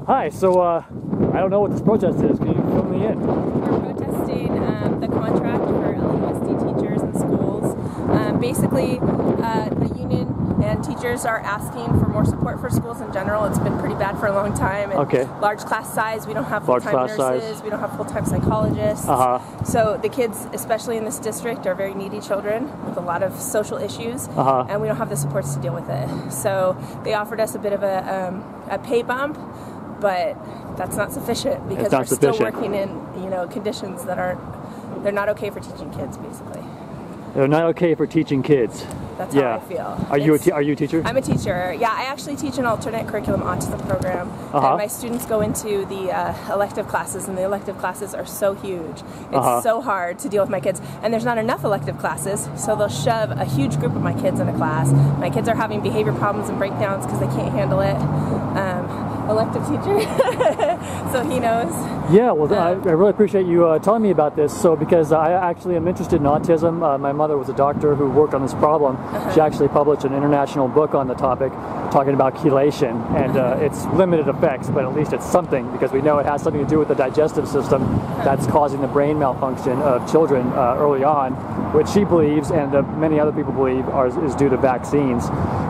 Hi, so I don't know what this protest is. Can you fill me in? We're protesting the contract for LUSD teachers in schools. Basically, the union and teachers are asking for more support for schools in general. It's been pretty bad for a long time. And okay. Large class size. We don't have full-time nurses. We don't have full-time psychologists. So the kids, especially in this district, are very needy children with a lot of social issues, and we don't have the supports to deal with it. So they offered us a bit of a pay bump, but that's not sufficient because we're still working in conditions that they're not okay for teaching kids, basically. They're not okay for teaching kids. That's how I feel. Are you a teacher? I'm a teacher. Yeah, I actually teach an alternate curriculum autism program. And my students go into the elective classes, and the elective classes are so huge. It's so hard to deal with my kids. And there's not enough elective classes, so they'll shove a huge group of my kids in a class. My kids are having behavior problems and breakdowns because they can't handle it. Elective teacher, so he knows. Yeah, well, I really appreciate you telling me about this. So, because I actually am interested in autism. My mother was a doctor who worked on this problem. She actually published an international book on the topic, talking about chelation and its limited effects, but at least it's something, because we know it has something to do with the digestive system that's causing the brain malfunction of children early on, which she believes, and many other people believe, is due to vaccines.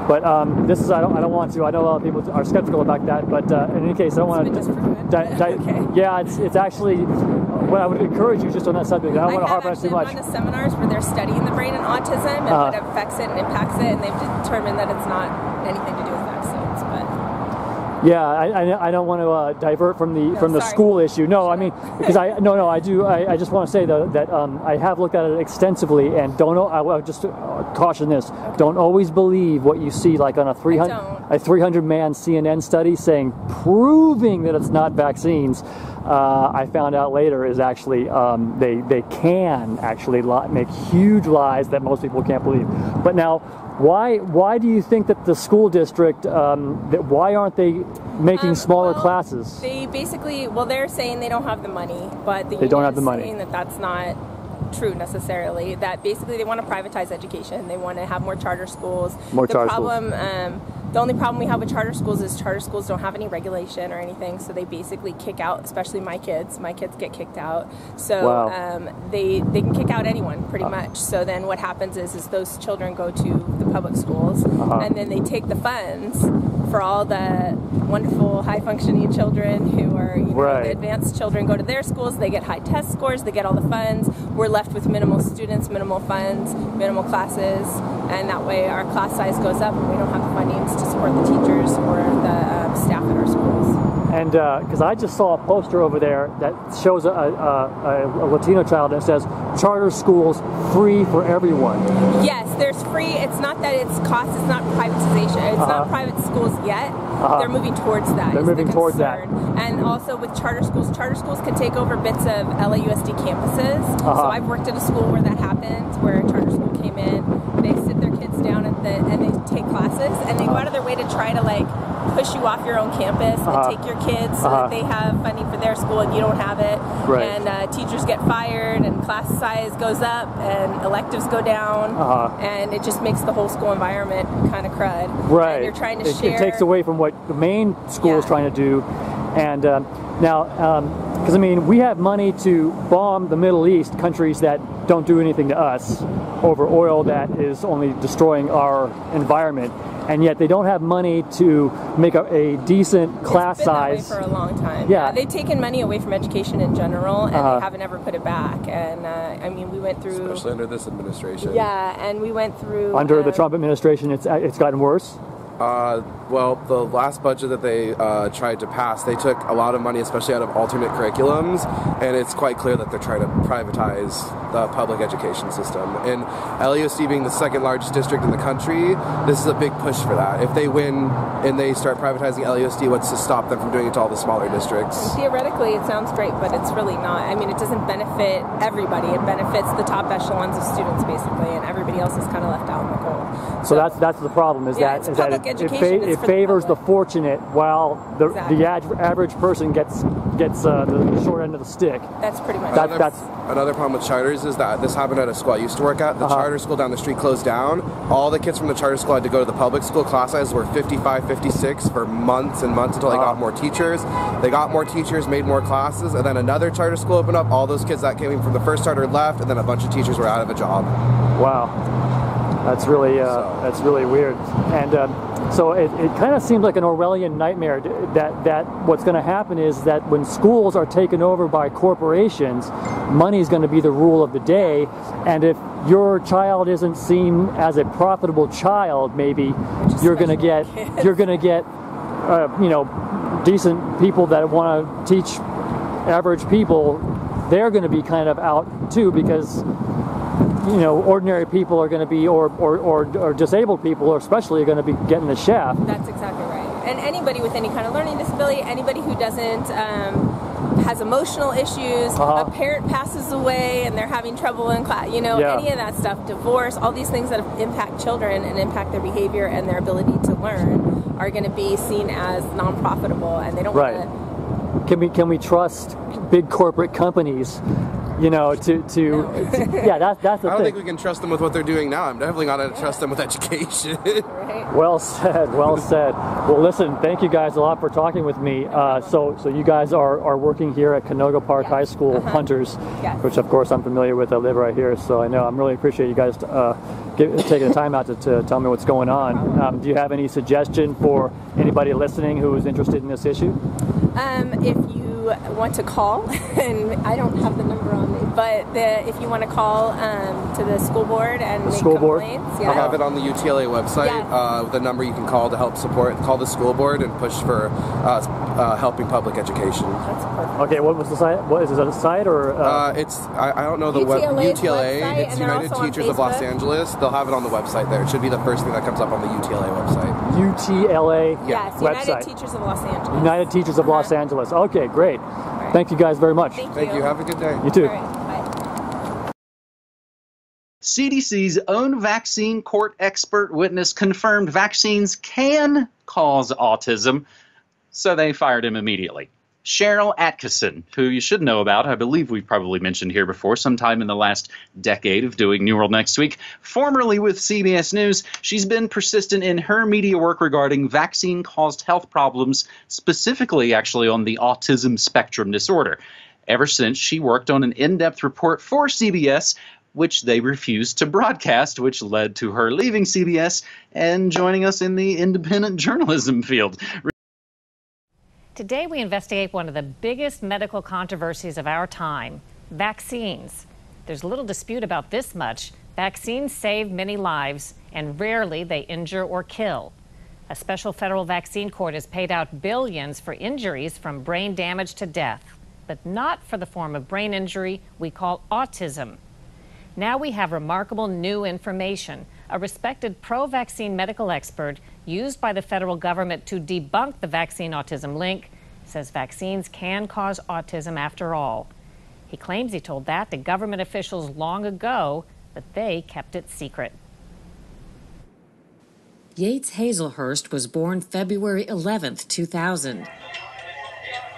But this is, I don't want to. I know a lot of people are skeptical about that, but in any case, I don't want to. Yeah, it's actually what I would encourage you just on that subject. I don't want to harp on it too much. I've gone to seminars where they're studying the brain and autism and what affects it and impacts it, and they've determined that it's not anything to do with vaccines. But yeah, I don't want to divert from the school issue. No, I mean, because I do. I just want to say though that I have looked at it extensively, and I'll just caution this: don't always believe what you see, like on a 300-man CNN study proving that it's not vaccines. I found out later is actually they can actually make huge lies that most people can't believe. But now, why do you think that the school district why aren't they making smaller classes? They basically, they're saying they don't have the money, but they don't have the money. Saying that that's not true necessarily. That basically they want to privatize education. They want to have more charter schools. The only problem we have with charter schools is charter schools don't have any regulation or anything, so they basically kick out, especially my kids. My kids get kicked out. So they can kick out anyone, pretty much. So then what happens is those children go to the public schools, and then they take the funds for all the wonderful high-functioning children who are, the advanced children go to their schools, they get high test scores, they get all the funds. We're left with minimal students, minimal funds, minimal classes, and that way our class size goes up and we don't have the fundings to support the teachers or the staff at our schools. And because I just saw a poster over there that shows a Latino child that says charter schools free for everyone. Yes, there's free. It's not that it's cost. It's not privatization. It's not private schools yet. They're moving towards that. They're moving towards that. And also with charter schools can take over bits of LAUSD campuses. So I've worked at a school where that happened, where a charter school came in. They sit their kids down and they take classes, and they go out of their way to try to push you off your own campus and take your kids so that they have funding for their school and you don't have it. And teachers get fired and class size goes up and electives go down, and it just makes the whole school environment kind of crud. And you're trying to share. It takes away from what the main school is trying to do. And now, because we have money to bomb the Middle East, countries that don't do anything to us, over oil that is only destroying our environment. And yet they don't have money to make a decent class size. It's been that way for a long time. Yeah, they've taken money away from education in general, and they haven't ever put it back. And we went through, especially under this administration. Yeah, and we went through under the Trump administration. It's gotten worse. Well, the last budget that they tried to pass, they took a lot of money, especially out of alternate curriculums, and it's quite clear that they're trying to privatize the public education system. And LAUSD being the second largest district in the country, this is a big push for that. If they win and they start privatizing LAUSD, what's to stop them from doing it to all the smaller districts? Theoretically, it sounds great, but it's really not. It doesn't benefit everybody. It benefits the top echelons of students, basically, and everybody else is kind of left out in the cold. So that's the problem, is that public education is it favors the fortunate, while the average person gets the short end of the stick. That's pretty much that's another problem with charters is that this happened at a school I used to work at. The charter school down the street closed down. All the kids from the charter school had to go to the public school. Class sizes were 55, 56 for months and months until they got more teachers. They got more teachers, made more classes, and then another charter school opened up. All those kids that came from the first charter left, and then a bunch of teachers were out of a job. Wow, that's really weird. And so it kind of seems like an Orwellian nightmare that what's going to happen is that when schools are taken over by corporations, money is going to be the rule of the day. And if your child isn't seen as a profitable child, maybe you're going to get decent people that want to teach average people. They're going to be kind of out too, because ordinary people are going to be, or disabled people, or especially, are going to be getting the shaft. That's exactly right. And anybody with any kind of learning disability, anybody who doesn't has emotional issues, a parent passes away and they're having trouble in class, any of that stuff, divorce, all these things that impact children and impact their behavior and their ability to learn are going to be seen as non-profitable, and they don't want to. Can we trust big corporate companies? That's the thing. I don't think we can trust them with what they're doing now. I'm definitely not going to trust them with education. Right. Well said. Well, listen, thank you guys a lot for talking with me. So you guys are working here at Canoga Park High School, Hunters, which of course I'm familiar with. I live right here, so I know. I'm really appreciate you guys taking the time out to tell me what's going on. Do you have any suggestion for anybody listening who is interested in this issue? If you want to call, and I don't have the number on me, but if you want to call to the school board and make complaints, I'll have it on the UTLA website. The number you can call to help call the school board and push for helping public education. That's perfect. Okay, what was the site? What is it, a site or? It's I don't know the UTLA. It's United Teachers of Los Angeles. They'll have it on the website there. It should be the first thing that comes up on the UTLA website. UTLA yes, website. United Teachers of Los Angeles. United Teachers of Los Angeles. Okay, great. Right. Thank you guys very much. Thank you. Have a good day. You too. All right. Bye. CDC's own vaccine court expert witness confirmed vaccines can cause autism, so they fired him immediately. Sharyl Attkisson, who you should know about, I believe we've probably mentioned here before, sometime in the last decade of doing New World Next Week. Formerly with CBS News, she's been persistent in her media work regarding vaccine-caused health problems, specifically actually on the autism spectrum disorder. Ever since she worked on an in-depth report for CBS, which they refused to broadcast, which led to her leaving CBS and joining us in the independent journalism field. Today we investigate one of the biggest medical controversies of our time, vaccines. There's little dispute about this much. Vaccines save many lives, and rarely they injure or kill. A special federal vaccine court has paid out billions for injuries from brain damage to death, but not for the form of brain injury we call autism. Now we have remarkable new information. A respected pro-vaccine medical expert used by the federal government to debunk the vaccine autism link says vaccines can cause autism after all. He claims he told that to government officials long ago, but they kept it secret. Yates Hazelhurst was born February 11th, 2000.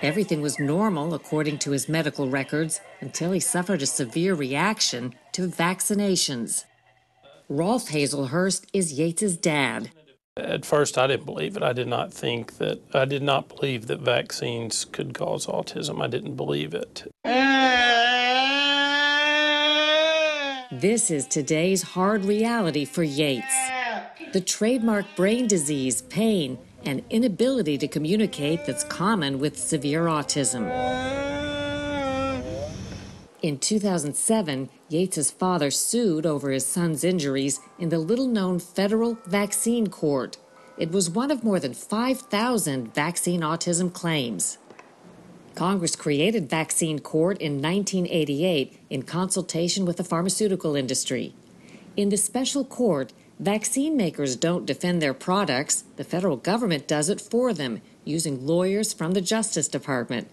Everything was normal, according to his medical records, until he suffered a severe reaction to vaccinations. Rolf Hazelhurst is Yates's dad. At first, I didn't believe it. I did not believe that vaccines could cause autism. I didn't believe it. This is today's hard reality for Yates. The trademark brain disease, pain, and inability to communicate that's common with severe autism. In 2007, Yates's father sued over his son's injuries in the little-known federal vaccine court. It was one of more than 5,000 vaccine autism claims. Congress created Vaccine Court in 1988 in consultation with the pharmaceutical industry. In the special court, vaccine makers don't defend their products. The federal government does it for them, using lawyers from the Justice Department.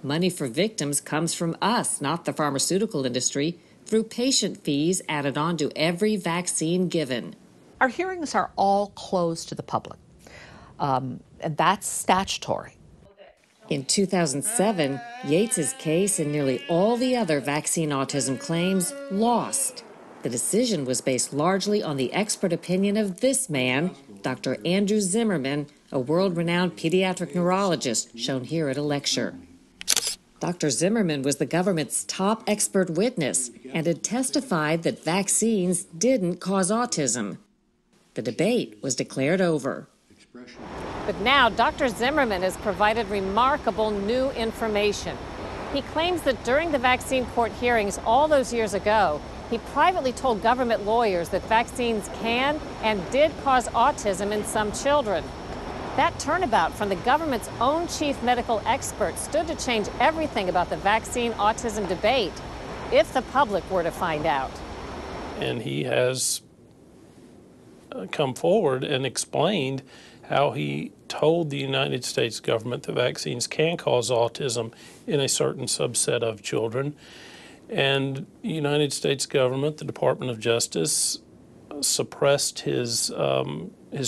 Money for victims comes from us, not the pharmaceutical industry, through patient fees added on to every vaccine given. Our hearings are all closed to the public. And that's statutory. In 2007, Yates's case and nearly all the other vaccine autism claims lost. The decision was based largely on the expert opinion of this man, Dr. Andrew Zimmerman, a world-renowned pediatric neurologist, shown here at a lecture. Dr. Zimmerman was the government's top expert witness and had testified that vaccines didn't cause autism. The debate was declared over. But now Dr. Zimmerman has provided remarkable new information. He claims that during the vaccine court hearings all those years ago, he privately told government lawyers that vaccines can and did cause autism in some children. That turnabout from the government's own chief medical expert stood to change everything about the vaccine autism debate, if the public were to find out. And he has come forward and explained how he told the United States government that vaccines can cause autism in a certain subset of children. And the United States government, the Department of Justice, suppressed his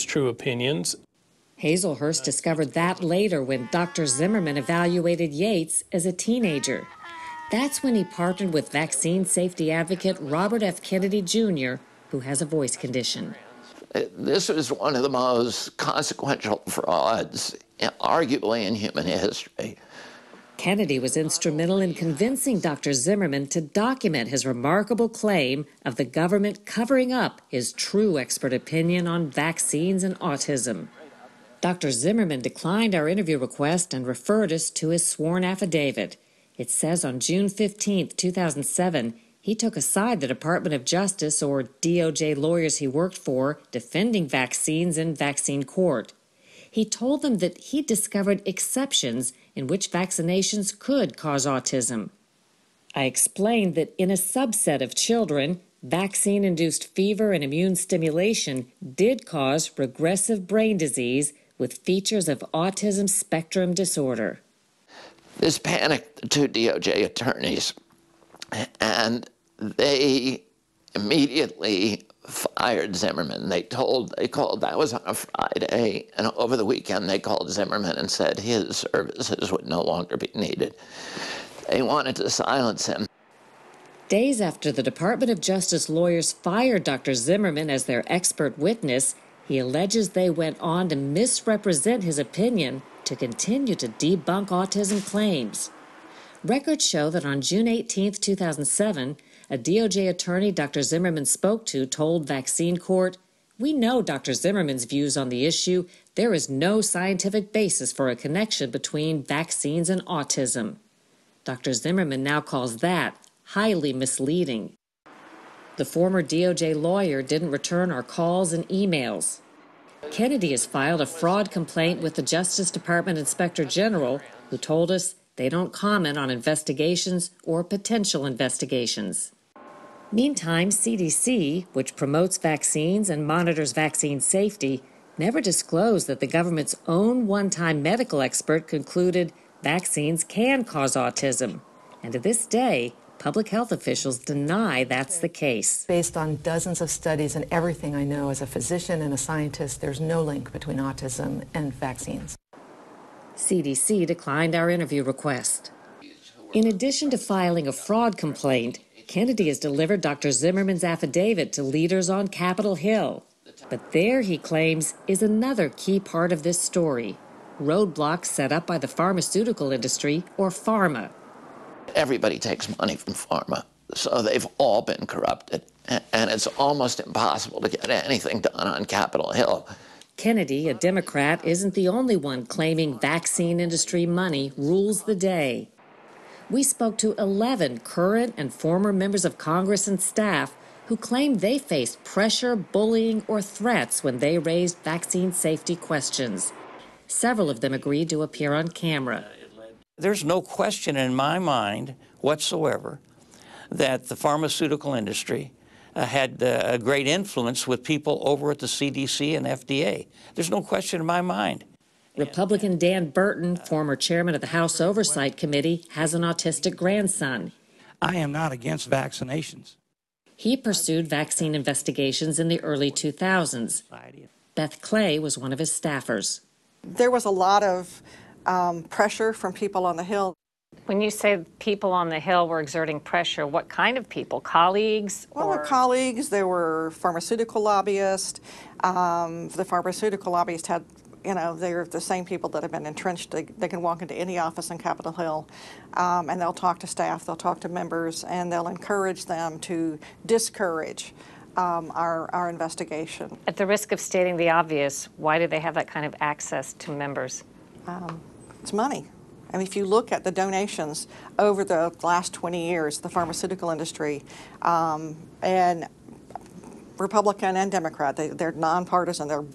true opinions. Hazelhurst discovered that later when Dr. Zimmerman evaluated Yates as a teenager. That's when he partnered with vaccine safety advocate Robert F. Kennedy Jr., who has a voice condition. This was one of the most consequential frauds, arguably in human history. Kennedy was instrumental in convincing Dr. Zimmerman to document his remarkable claim of the government covering up his true expert opinion on vaccines and autism. Dr. Zimmerman declined our interview request and referred us to his sworn affidavit. It says on June 15, 2007, he took aside the Department of Justice, or DOJ lawyers he worked for, defending vaccines in vaccine court. He told them that he discovered exceptions in which vaccinations could cause autism. I explained that in a subset of children, vaccine-induced fever and immune stimulation did cause regressive brain disease with features of autism spectrum disorder. This panicked the two DOJ attorneys, and they immediately fired Zimmerman. They called, that was on a Friday, and over the weekend they called Zimmerman and said his services would no longer be needed. They wanted to silence him. Days after the Department of Justice lawyers fired Dr. Zimmerman as their expert witness, he alleges they went on to misrepresent his opinion to continue to debunk autism claims. Records show that on June 18, 2007, a DOJ attorney Dr. Zimmerman spoke to told Vaccine Court, "We know Dr. Zimmerman's views on the issue. There is no scientific basis for a connection between vaccines and autism." Dr. Zimmerman now calls that highly misleading. The former DOJ lawyer didn't return our calls and emails. Kennedy has filed a fraud complaint with the Justice Department Inspector General, who told us they don't comment on investigations or potential investigations. Meantime, CDC, which promotes vaccines and monitors vaccine safety, never disclosed that the government's own one-time medical expert concluded vaccines can cause autism. And to this day, public health officials deny that's the case. Based on dozens of studies and everything I know as a physician and a scientist, there's no link between autism and vaccines. CDC declined our interview request. In addition to filing a fraud complaint, Kennedy has delivered Dr. Zimmerman's affidavit to leaders on Capitol Hill. But there, he claims, is another key part of this story: roadblocks set up by the pharmaceutical industry, or pharma. Everybody takes money from pharma, so they've all been corrupted, and it's almost impossible to get anything done on Capitol Hill. Kennedy, a Democrat, isn't the only one claiming vaccine industry money rules the day. We spoke to 11 current and former members of Congress and staff who claimed they faced pressure, bullying, or threats when they raised vaccine safety questions. Several of them agreed to appear on camera. There's no question in my mind whatsoever that the pharmaceutical industry had a great influence with people over at the CDC and FDA. There's no question in my mind. Republican Dan Burton, former chairman of the House Oversight Committee, has an autistic grandson. I am not against vaccinations. He pursued vaccine investigations in the early 2000s. Beth Clay was one of his staffers. There was a lot of pressure from people on the Hill. When you say people on the Hill were exerting pressure, what kind of people? Colleagues? Well, colleagues, there were pharmaceutical lobbyists. The pharmaceutical lobbyists had, you know, they're the same people that have been entrenched. They can walk into any office in Capitol Hill and they'll talk to staff, they'll talk to members, and they'll encourage them to discourage our investigation. At the risk of stating the obvious, why do they have that kind of access to members? It's money. I mean, if you look at the donations over the last 20 years, the pharmaceutical industry, and Republican and Democrat, they're nonpartisan.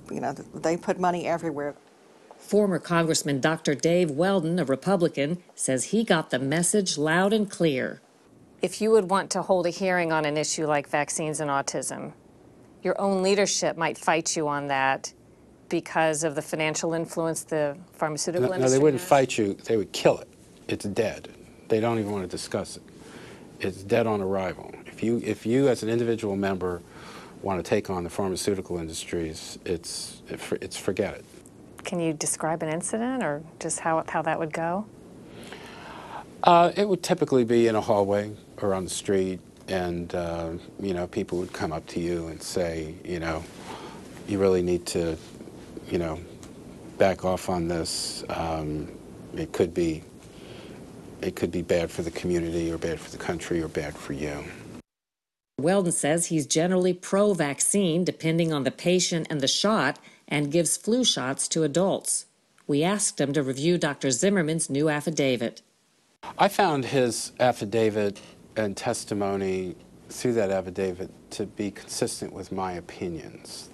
They put money everywhere. Former Congressman Dr. Dave Weldon, a Republican, says he got the message loud and clear. If you would want to hold a hearing on an issue like vaccines and autism, your own leadership might fight you on that because of the financial influence the pharmaceutical industry No, they wouldn't has? fight you. They would kill it. It's dead. They don't even want to discuss it. It's dead on arrival. If you as an individual member want to take on the pharmaceutical industries, it's forget it. Can you describe an incident or just how that would go? It would typically be in a hallway or on the street, and you know, people would come up to you and say, you know, you really need to, you know, back off on this. It could be bad for the community or bad for the country or bad for you. Weldon says he's generally pro-vaccine depending on the patient and the shot, and gives flu shots to adults. We asked him to review Dr. Zimmerman's new affidavit. I found his affidavit and testimony through that affidavit to be consistent with my opinions.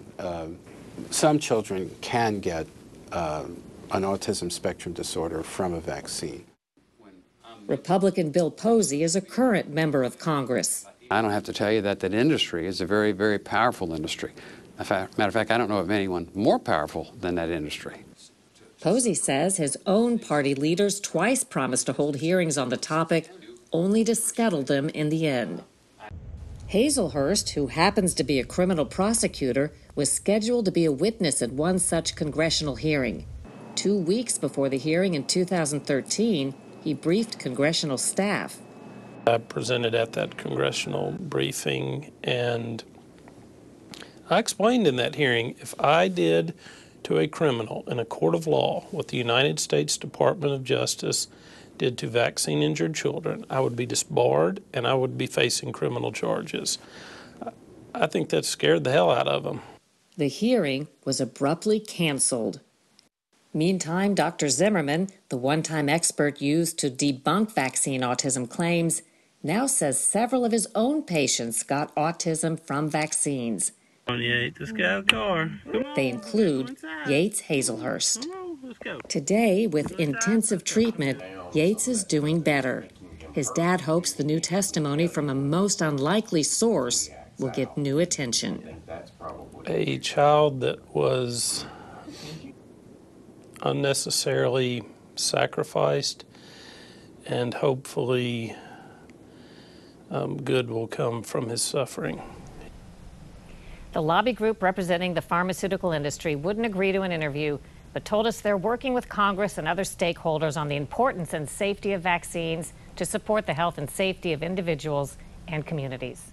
Some children can get an autism spectrum disorder from a vaccine. Republican Bill Posey is a current member of Congress. I don't have to tell you that industry is a very, very powerful industry. Matter of fact, I don't know of anyone more powerful than that industry. Posey says his own party leaders twice promised to hold hearings on the topic, only to scuttle them in the end. Hazelhurst, who happens to be a criminal prosecutor, was scheduled to be a witness at one such congressional hearing. 2 weeks before the hearing in 2013, he briefed congressional staff. I presented at that congressional briefing, and I explained in that hearing, if I did to a criminal in a court of law what the United States Department of Justice did to vaccine-injured children, I would be disbarred and I would be facing criminal charges. I think that scared the hell out of them. The hearing was abruptly canceled. Meantime, Dr. Zimmerman, the one-time expert used to debunk vaccine autism claims, now says several of his own patients got autism from vaccines. Yates, let's get out of the car. They include Yates Hazelhurst. Today, with intensive treatment, Yates is doing better. His dad hopes the new testimony from a most unlikely source will get new attention. A child that was unnecessarily sacrificed, and hopefully good will come from his suffering. The lobby group representing the pharmaceutical industry wouldn't agree to an interview, but told us they're working with Congress and other stakeholders on the importance and safety of vaccines to support the health and safety of individuals and communities.